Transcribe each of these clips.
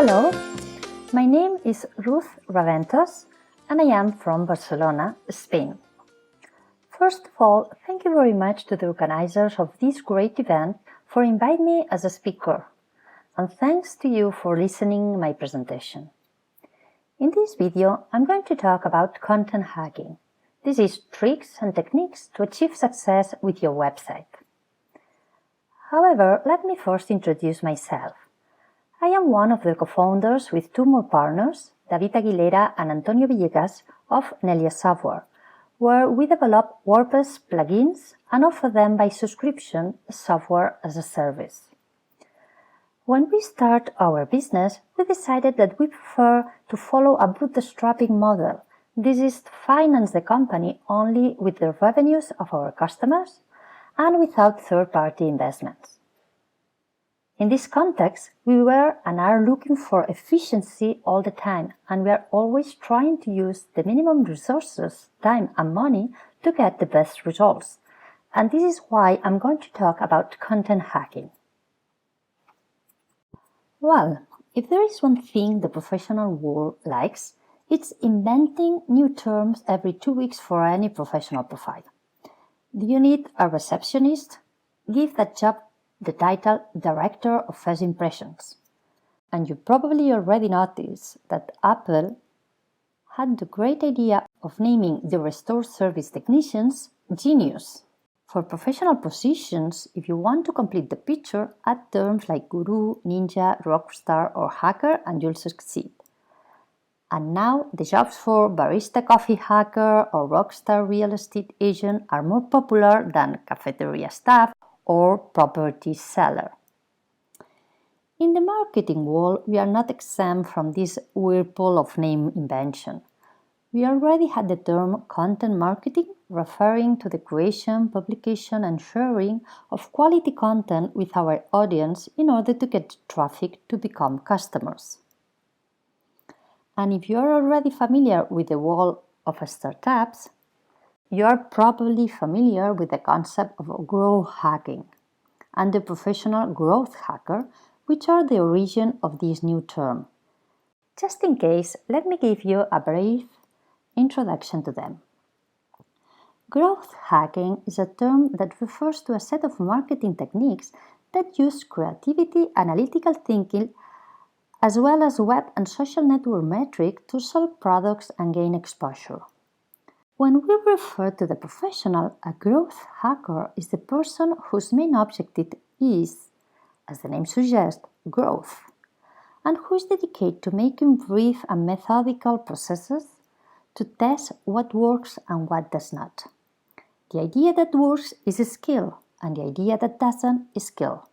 Hello, my name is Ruth Raventos and I am from Barcelona, Spain. First of all, thank you very much to the organizers of this great event for inviting me as a speaker, and thanks to you for listening to my presentation. In this video, I'm going to talk about content hacking. This is tricks and techniques to achieve success with your website. However, let me first introduce myself. I am one of the co-founders with two more partners, David Aguilera and Antonio Villegas of Nelia Software, where we develop WordPress plugins and offer them by subscription software as a service. When we start our business, we decided that we prefer to follow a bootstrapping model. This is to finance the company only with the revenues of our customers and without third-party investments. In this context, we were and are looking for efficiency all the time, and we are always trying to use the minimum resources, time and money to get the best results. And this is why I'm going to talk about content hacking. Well, if there is one thing the professional world likes, it's inventing new terms every 2 weeks for any professional profile. Do you need a receptionist? Give that job the title Director of First Impressions. And you probably already noticed that Apple had the great idea of naming the restore service technicians Genius. For professional positions, if you want to complete the picture, add terms like guru, ninja, rockstar or hacker and you'll succeed. And now the jobs for barista coffee hacker or rockstar real estate agent are more popular than cafeteria staff or property seller. In the marketing world, we are not exempt from this whirlpool of name invention. We already had the term content marketing, referring to the creation, publication, and sharing of quality content with our audience in order to get traffic to become customers. And if you are already familiar with the world of startups, you are probably familiar with the concept of growth hacking and the professional growth hacker, which are the origin of this new term. Just in case, let me give you a brief introduction to them. Growth hacking is a term that refers to a set of marketing techniques that use creativity, analytical thinking, as well as web and social network metrics to sell products and gain exposure. When we refer to the professional, a growth hacker is the person whose main objective is, as the name suggests, growth, and who is dedicated to making brief and methodical processes to test what works and what does not. The idea that works is a skill, and the idea that doesn't is skill.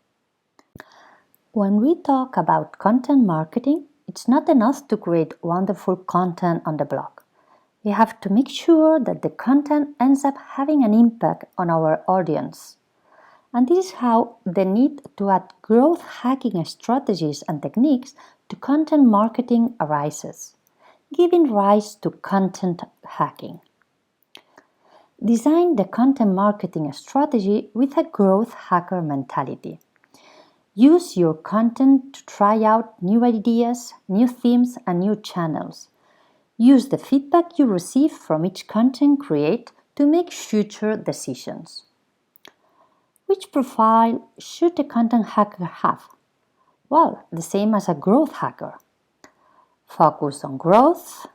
When we talk about content marketing, it's not enough to create wonderful content on the blog. We have to make sure that the content ends up having an impact on our audience. And this is how the need to add growth hacking strategies and techniques to content marketing arises, giving rise to content hacking. Design the content marketing strategy with a growth hacker mentality. Use your content to try out new ideas, new themes, and new channels. Use the feedback you receive from each content created to make future decisions. Which profile should a content hacker have? Well, the same as a growth hacker. Focus on growth.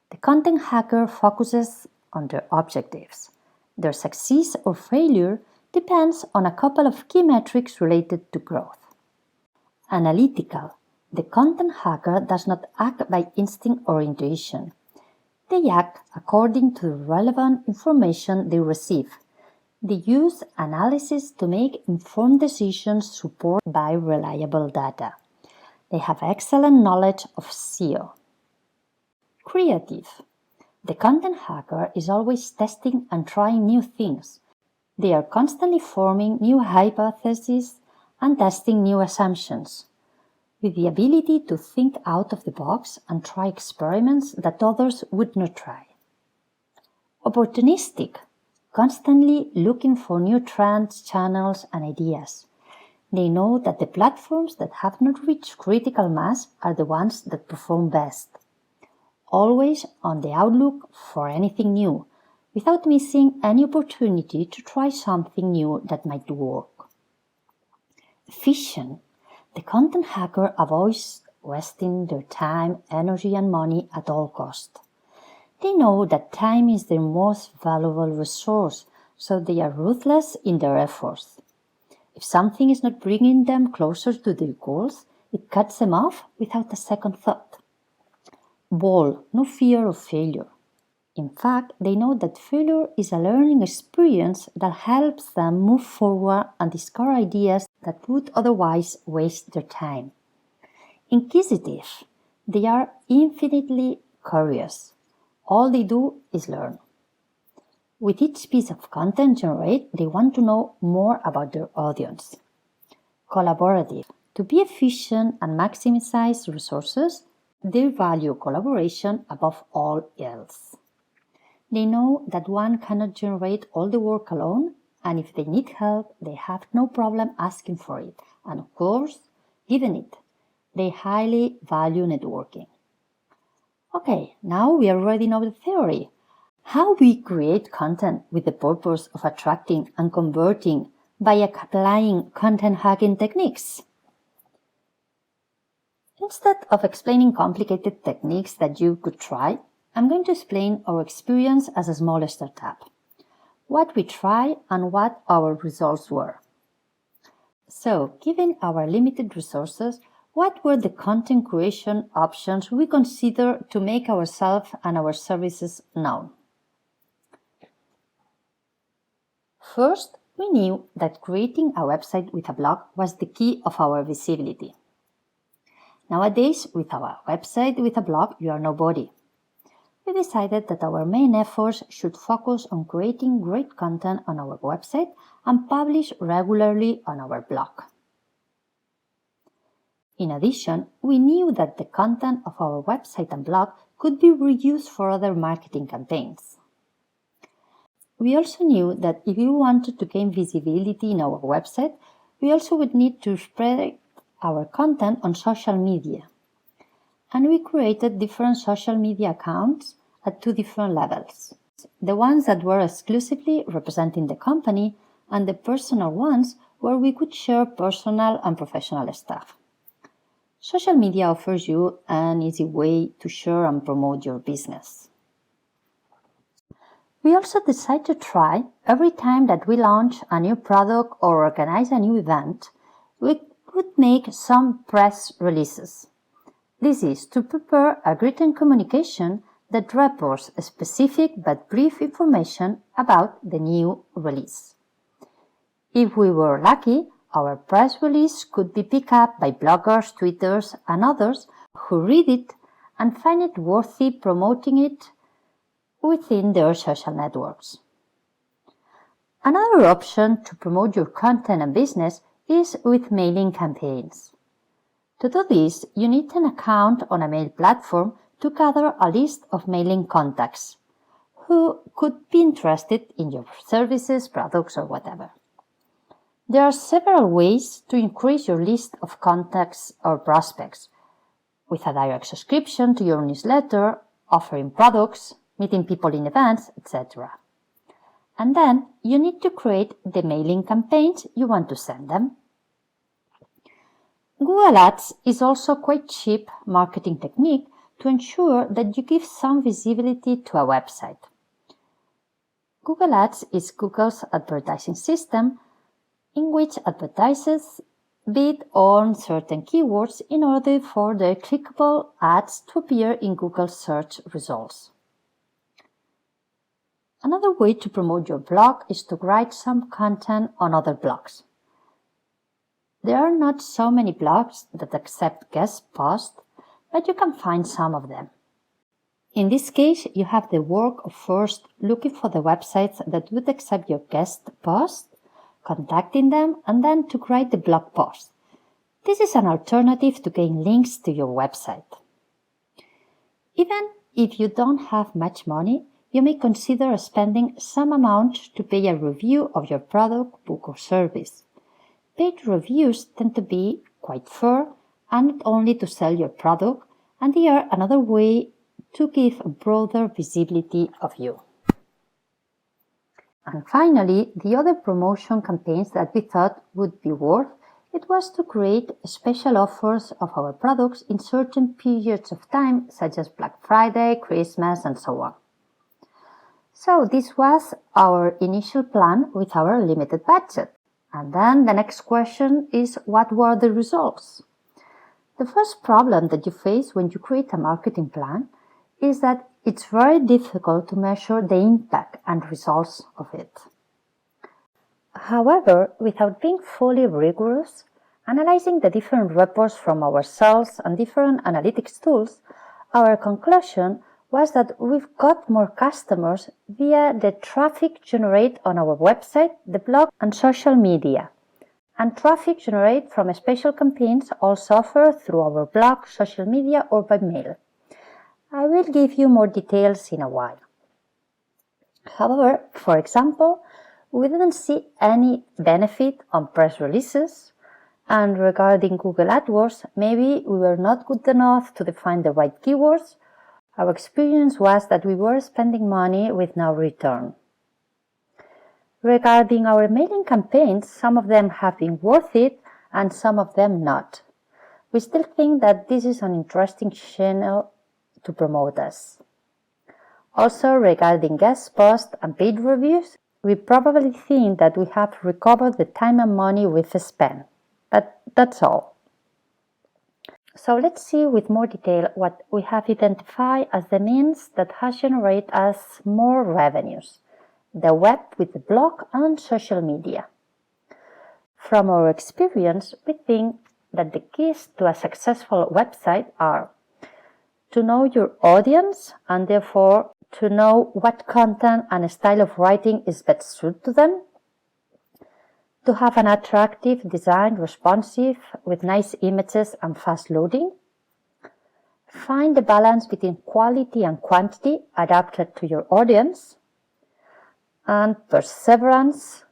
The content hacker focuses on their objectives. Their success or failure depends on a couple of key metrics related to growth. Analytical. The content hacker does not act by instinct or intuition. They act according to the relevant information they receive. They use analysis to make informed decisions supported by reliable data. They have excellent knowledge of SEO. Creative. The content hacker is always testing and trying new things. They are constantly forming new hypotheses and testing new assumptions, with the ability to think out of the box and try experiments that others would not try. Opportunistic, constantly looking for new trends, channels, and ideas. They know that the platforms that have not reached critical mass are the ones that perform best. Always on the outlook for anything new, without missing any opportunity to try something new that might work. Efficient. The content hacker avoids wasting their time, energy, and money at all costs. They know that time is their most valuable resource, so they are ruthless in their efforts. If something is not bringing them closer to their goals, it cuts them off without a second thought. Bold, no fear of failure. In fact, they know that failure is a learning experience that helps them move forward and discover ideas that would otherwise waste their time. Inquisitive. They are infinitely curious. All they do is learn. With each piece of content generated, they want to know more about their audience. Collaborative. To be efficient and maximize resources, they value collaboration above all else. They know that one cannot generate all the work alone, and if they need help, they have no problem asking for it, and of course, giving it. They highly value networking. Okay, now we already know the theory. How we create content with the purpose of attracting and converting by applying content hacking techniques. Instead of explaining complicated techniques that you could try, I'm going to explain our experience as a small startup, what we tried and what our results were. So, given our limited resources, what were the content creation options we considered to make ourselves and our services known? First, we knew that creating a website with a blog was the key of our visibility. Nowadays, with our website with a blog, you are nobody. We decided that our main efforts should focus on creating great content on our website and publish regularly on our blog. In addition, we knew that the content of our website and blog could be reused for other marketing campaigns. We also knew that if we wanted to gain visibility in our website, we also would need to spread our content on social media. And we created different social media accounts at two different levels. The ones that were exclusively representing the company and the personal ones where we could share personal and professional stuff. Social media offers you an easy way to share and promote your business. We also decided to try, every time that we launch a new product or organize a new event, we could make some press releases. This is to prepare a written communication that reports specific but brief information about the new release. If we were lucky, our press release could be picked up by bloggers, tweeters, and others who read it and find it worthy promoting it within their social networks. Another option to promote your content and business is with mailing campaigns. To do this, you need an account on a mail platform to gather a list of mailing contacts who could be interested in your services, products, or whatever. There are several ways to increase your list of contacts or prospects, with a direct subscription to your newsletter, offering products, meeting people in events, etc. And then you need to create the mailing campaigns you want to send them. Google Ads is also quite cheap marketing technique to ensure that you give some visibility to a website. Google Ads is Google's advertising system in which advertisers bid on certain keywords in order for their clickable ads to appear in Google search results. Another way to promote your blog is to write some content on other blogs. There are not so many blogs that accept guest posts, but you can find some of them. In this case, you have the work of first looking for the websites that would accept your guest post, contacting them, and then to write the blog post. This is an alternative to gain links to your website. Even if you don't have much money, you may consider spending some amount to pay a review of your product, book, or service. Paid reviews tend to be quite fair and not only to sell your product, and they are another way to give a broader visibility of you. And finally, the other promotion campaigns that we thought would be worth it was to create special offers of our products in certain periods of time, such as Black Friday, Christmas, and so on. So this was our initial plan with our limited budget. And then the next question is, what were the results? The first problem that you face when you create a marketing plan is that it's very difficult to measure the impact and results of it. However, without being fully rigorous, analyzing the different reports from our sales and different analytics tools, our conclusion was that we've got more customers via the traffic generated on our website, the blog, and social media, and traffic generated from special campaigns also offered through our blog, social media, or by mail. I will give you more details in a while. However, for example, we didn't see any benefit on press releases, and regarding Google AdWords, maybe we were not good enough to define the right keywords. Our experience was that we were spending money with no return. Regarding our mailing campaigns, some of them have been worth it and some of them not. We still think that this is an interesting channel to promote us. Also, regarding guest posts and paid reviews, we probably think that we have recovered the time and money we've spent. But that's all. So let's see with more detail what we have identified as the means that has generated us more revenues: the web with the blog and social media. From our experience, we think that the keys to a successful website are to know your audience and therefore to know what content and style of writing is best suited to them, to have an attractive design, responsive, with nice images and fast loading, find the balance between quality and quantity adapted to your audience, and perseverance.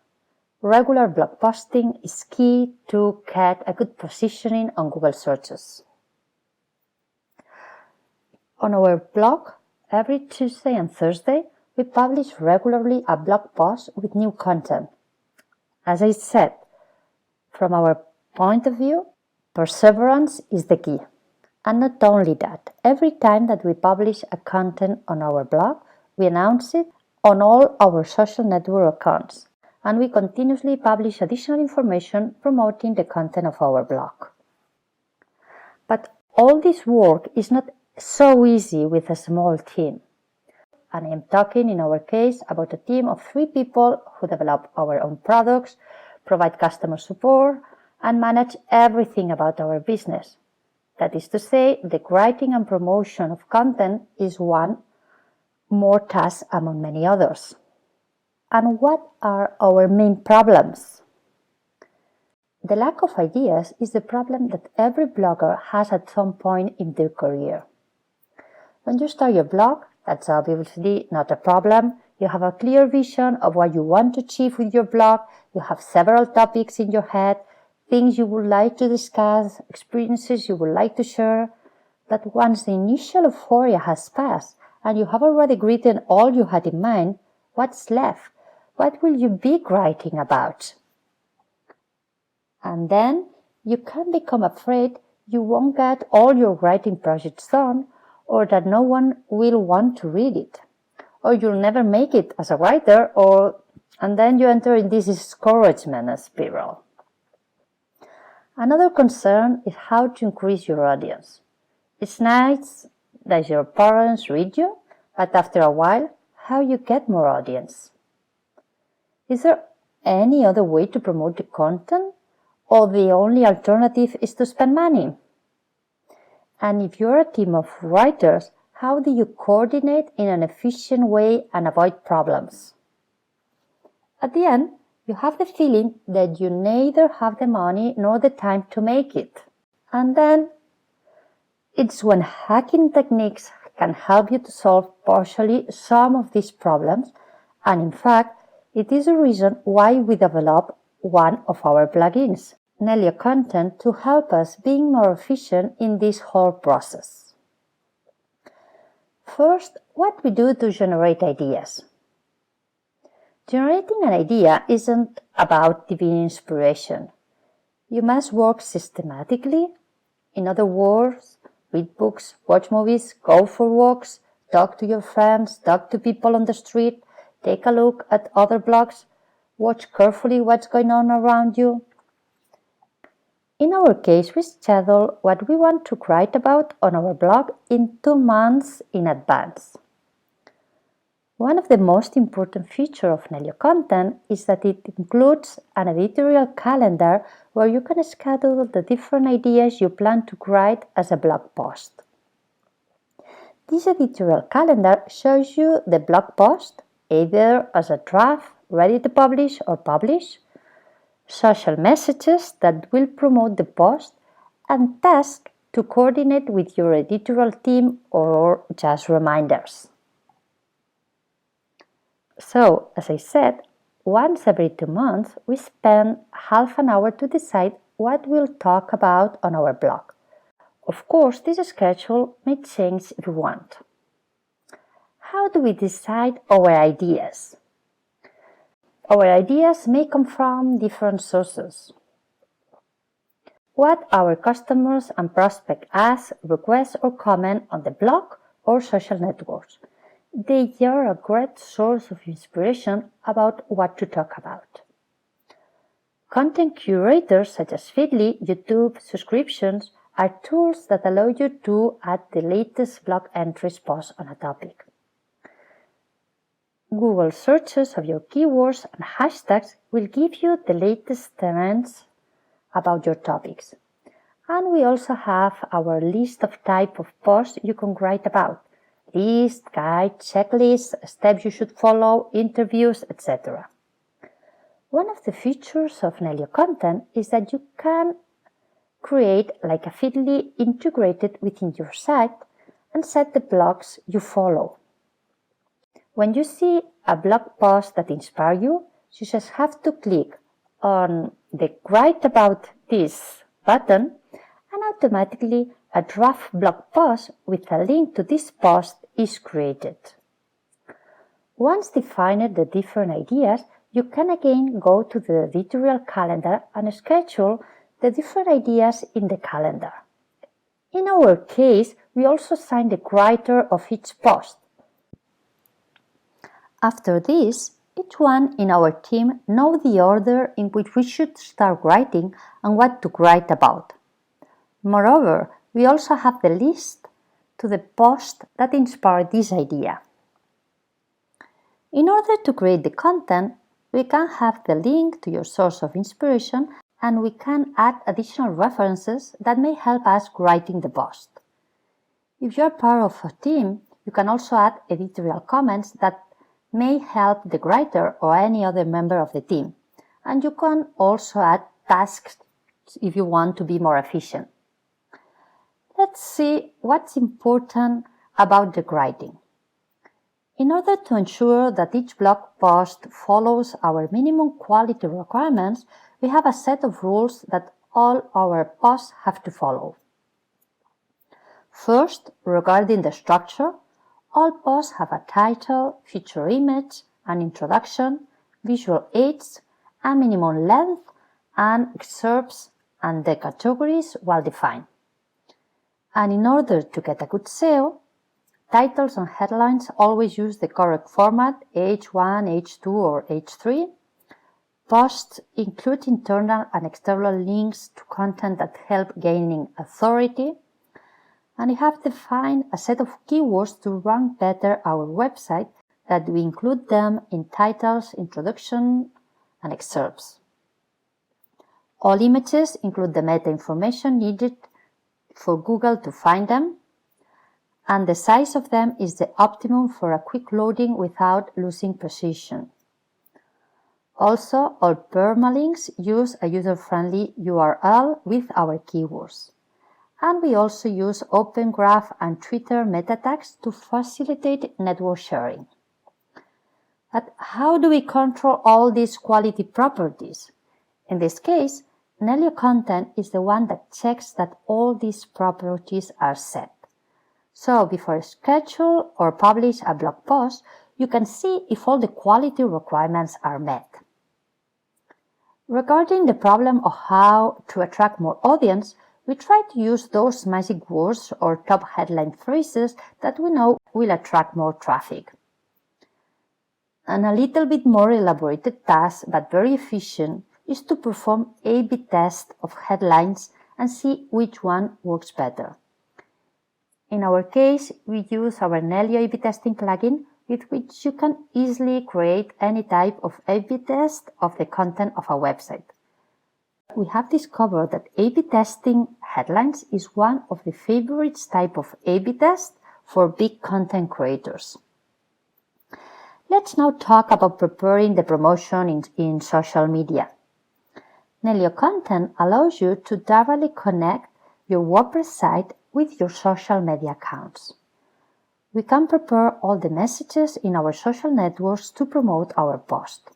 Regular blog posting is key to get a good positioning on Google searches. On our blog, every Tuesday and Thursday, we publish regularly a blog post with new content. As I said, from our point of view, perseverance is the key. And not only that, every time that we publish a content on our blog, we announce it on all our social network accounts, and we continuously publish additional information promoting the content of our blog. But all this work is not so easy with a small team. And I'm talking in our case about a team of 3 people who develop our own products, provide customer support, and manage everything about our business. That is to say, the writing and promotion of content is one more task among many others. And what are our main problems? The lack of ideas is the problem that every blogger has at some point in their career. When you start your blog, that's obviously not a problem. You have a clear vision of what you want to achieve with your blog. You have several topics in your head, things you would like to discuss, experiences you would like to share. But once the initial euphoria has passed and you have already written all you had in mind, what's left? What will you be writing about? And then you can become afraid you won't get all your writing projects done, or that no one will want to read it, or you'll never make it as a writer, and then you enter in this discouragement spiral. Another concern is how to increase your audience. It's nice that your parents read you, but after a while, how you get more audience? Is there any other way to promote the content, or the only alternative is to spend money? And if you're a team of writers, how do you coordinate in an efficient way and avoid problems? At the end, you have the feeling that you neither have the money nor the time to make it. And then it's when hacking techniques can help you to solve partially some of these problems. And in fact, it is a reason why we develop one of our plugins, Nelio Content, to help us being more efficient in this whole process. First, what we do to generate ideas. Generating an idea isn't about divine inspiration. You must work systematically. In other words, read books, watch movies, go for walks, talk to your friends, talk to people on the street, take a look at other blogs, watch carefully what's going on around you. In our case, we schedule what we want to write about on our blog in 2 months in advance. One of the most important features of Nelio Content is that it includes an editorial calendar where you can schedule the different ideas you plan to write as a blog post. This editorial calendar shows you the blog post, either as a draft, ready to publish or publish, social messages that will promote the post, and tasks to coordinate with your editorial team or just reminders. So, as I said, once every 2 months, we spend half an hour to decide what we'll talk about on our blog. Of course, this schedule may change if we want. How do we decide our ideas? Our ideas may come from different sources. What our customers and prospects ask, request, or comment on the blog or social networks. They are a great source of inspiration about what to talk about. Content curators such as Feedly, YouTube subscriptions are tools that allow you to add the latest blog entries posts on a topic. Google searches of your keywords and hashtags will give you the latest trends about your topics. And we also have our list of type of posts you can write about. List, guide, checklist, steps you should follow, interviews, etc. One of the features of Nelio Content is that you can create like a Feedly integrated within your site and set the blogs you follow. When you see a blog post that inspires you, you just have to click on the Write About This button and automatically a draft blog post with a link to this post is created. Once defined the different ideas, you can again go to the editorial calendar and schedule the different ideas in the calendar. In our case, we also assign the writer of each post. After this, each one in our team knows the order in which we should start writing and what to write about. Moreover, we also have the list to the post that inspired this idea. In order to create the content, we can have the link to your source of inspiration and we can add additional references that may help us writing the post. If you are part of a team, you can also add editorial comments that may help the writer or any other member of the team. And you can also add tasks if you want to be more efficient. Let's see what's important about the writing. In order to ensure that each blog post follows our minimum quality requirements, we have a set of rules that all our posts have to follow. First, regarding the structure, all posts have a title, feature image, an introduction, visual aids, a minimum length, and excerpts and the categories well defined. And in order to get a good SEO, titles and headlines always use the correct format, H1, H2, or H3. Posts include internal and external links to content that help gaining authority. And we have defined a set of keywords to rank better our website that we include them in titles, introduction, and excerpts. All images include the meta information needed for Google to find them, and the size of them is the optimum for a quick loading without losing precision. Also, all permalinks use a user-friendly URL with our keywords. And we also use Open Graph and Twitter meta tags to facilitate network sharing. But how do we control all these quality properties? In this case, Nelio content is the one that checks that all these properties are set. So before you schedule or publish a blog post, you can see if all the quality requirements are met. Regarding the problem of how to attract more audience, we try to use those magic words or top headline phrases that we know will attract more traffic. And a little bit more elaborated task, but very efficient, is to perform A/B tests of headlines and see which one works better. In our case, we use our Nelio A/B testing plugin, with which you can easily create any type of A/B test of the content of a website. We have discovered that A/B testing headlines is one of the favorite type of A/B test for big content creators. Let's now talk about preparing the promotion in social media. Nelio content allows you to directly connect your WordPress site with your social media accounts. We can prepare all the messages in our social networks to promote our post.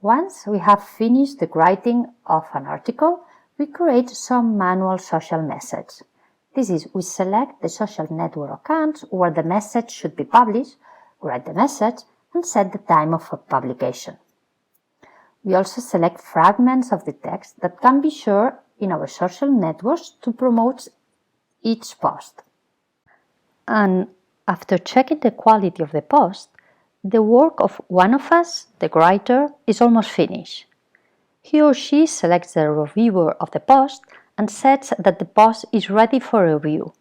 Once we have finished the writing of an article, we create some manual social message. This is, we select the social network accounts where the message should be published, write the message, and set the time of publication. We also select fragments of the text that can be shared in our social networks to promote each post. And after checking the quality of the post, the work of one of us, the writer, is almost finished. He or she selects the reviewer of the post and sets that the post is ready for review.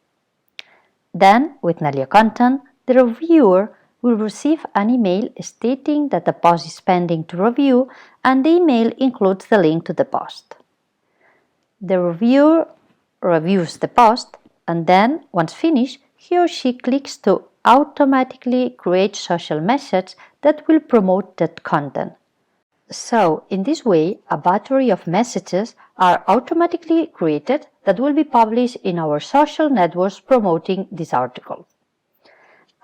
Then, with Nelio content, the reviewer will receive an email stating that the post is pending to review, and the email includes the link to the post. The reviewer reviews the post, and then, once finished, he or she clicks to automatically create social message that will promote that content. So, in this way, a battery of messages are automatically created that will be published in our social networks promoting this article.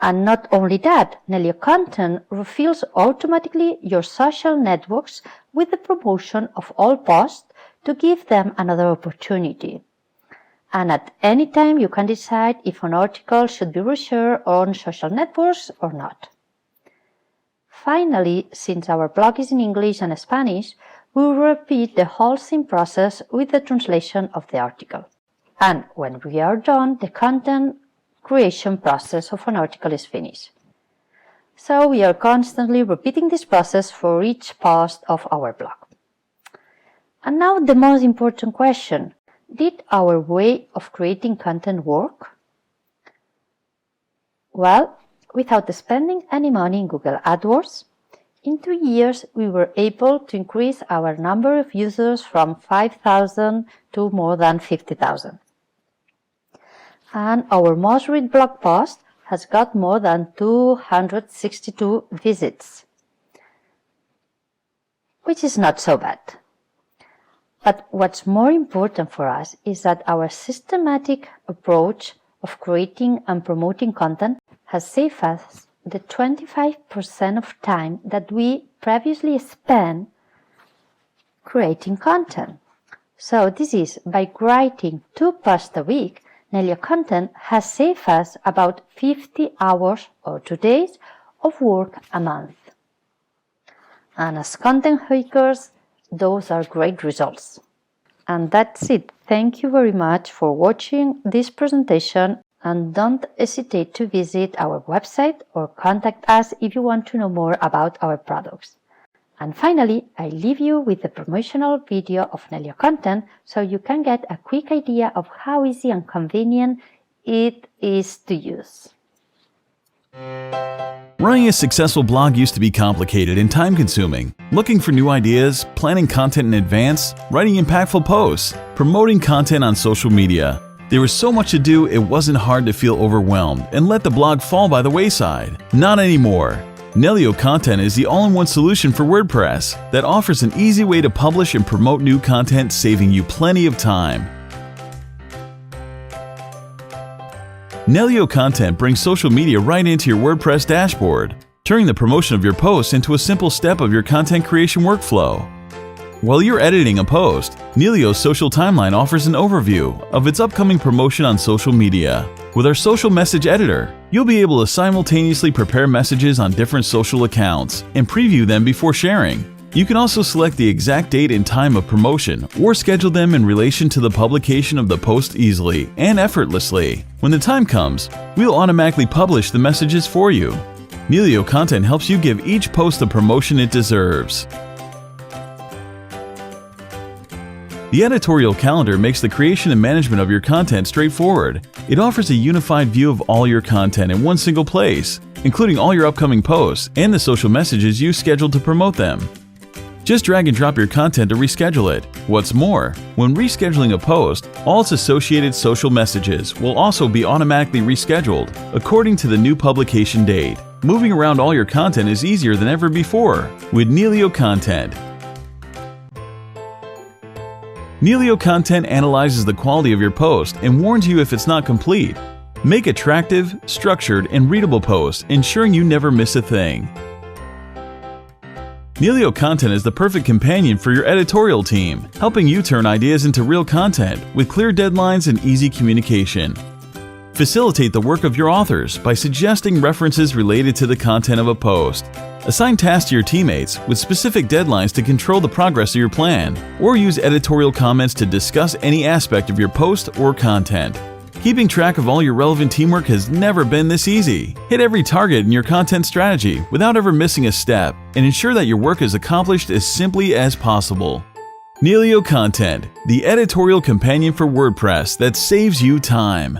And not only that, Nelio content refills automatically your social networks with the promotion of all posts to give them another opportunity. And at any time you can decide if an article should be reshared on social networks or not. Finally, since our blog is in English and Spanish, we will repeat the whole same process with the translation of the article. And when we are done, the content creation process of an article is finished. So we are constantly repeating this process for each post of our blog. And now the most important question: did our way of creating content work? Well, without spending any money in Google AdWords, in 2 years we were able to increase our number of users from 5,000 to more than 50,000. And our most read blog post has got more than 262 visits, which is not so bad. But what's more important for us is that our systematic approach of creating and promoting content has saved us the 25% of time that we previously spent creating content. So this is, by writing 2 posts a week, Nelio content has saved us about 50 hours or 2 days of work a month. And as content hackers, those are great results. And that's it. Thank you very much for watching this presentation, and don't hesitate to visit our website or contact us if you want to know more about our products. And finally, I leave you with a promotional video of Nelio content so you can get a quick idea of how easy and convenient it is to use. Running a successful blog used to be complicated and time-consuming. Looking for new ideas, planning content in advance, writing impactful posts, promoting content on social media. There was so much to do it wasn't hard to feel overwhelmed and let the blog fall by the wayside. Not anymore. Nelio Content is the all-in-one solution for WordPress that offers an easy way to publish and promote new content, saving you plenty of time. Nelio Content brings social media right into your WordPress dashboard, turning the promotion of your posts into a simple step of your content creation workflow. While you're editing a post, Neilio's social timeline offers an overview of its upcoming promotion on social media. With our social message editor, you'll be able to simultaneously prepare messages on different social accounts and preview them before sharing. You can also select the exact date and time of promotion or schedule them in relation to the publication of the post easily and effortlessly. When the time comes, we'll automatically publish the messages for you. Neilio Content helps you give each post the promotion it deserves. The editorial calendar makes the creation and management of your content straightforward. It offers a unified view of all your content in one single place, including all your upcoming posts and the social messages you scheduled to promote them. Just drag and drop your content to reschedule it. What's more, when rescheduling a post, all its associated social messages will also be automatically rescheduled according to the new publication date. Moving around all your content is easier than ever before with Neilio Content. Neilio Content analyzes the quality of your post and warns you if it's not complete. Make attractive, structured, and readable posts, ensuring you never miss a thing. Neilio Content is the perfect companion for your editorial team, helping you turn ideas into real content with clear deadlines and easy communication. Facilitate the work of your authors by suggesting references related to the content of a post. Assign tasks to your teammates with specific deadlines to control the progress of your plan, or use editorial comments to discuss any aspect of your post or content. Keeping track of all your relevant teamwork has never been this easy. Hit every target in your content strategy without ever missing a step, and ensure that your work is accomplished as simply as possible. Neilio Content, the editorial companion for WordPress that saves you time.